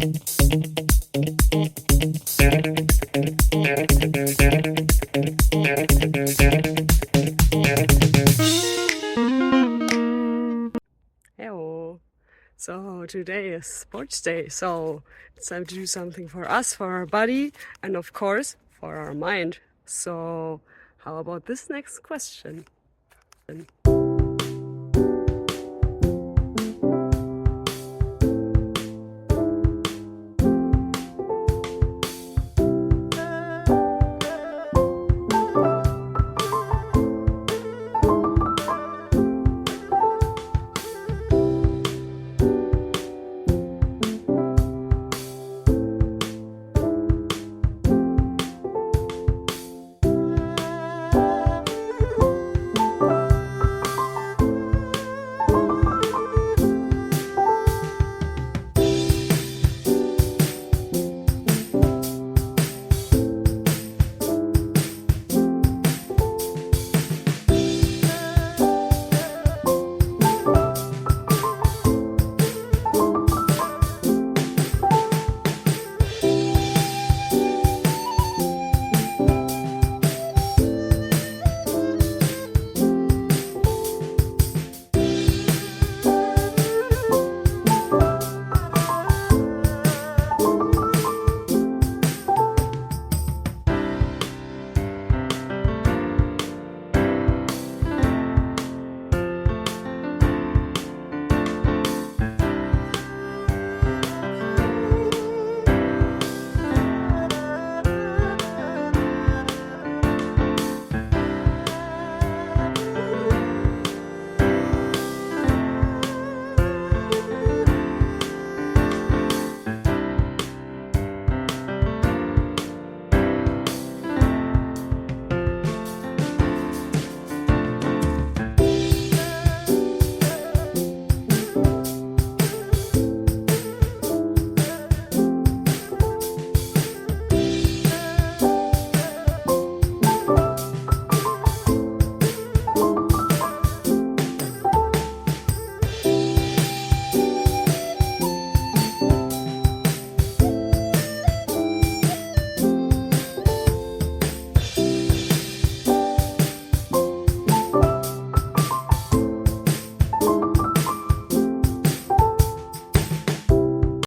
Hello. So today is sports day, so it's time to do something for us, for our body, and of course for our mind. So how about this next question?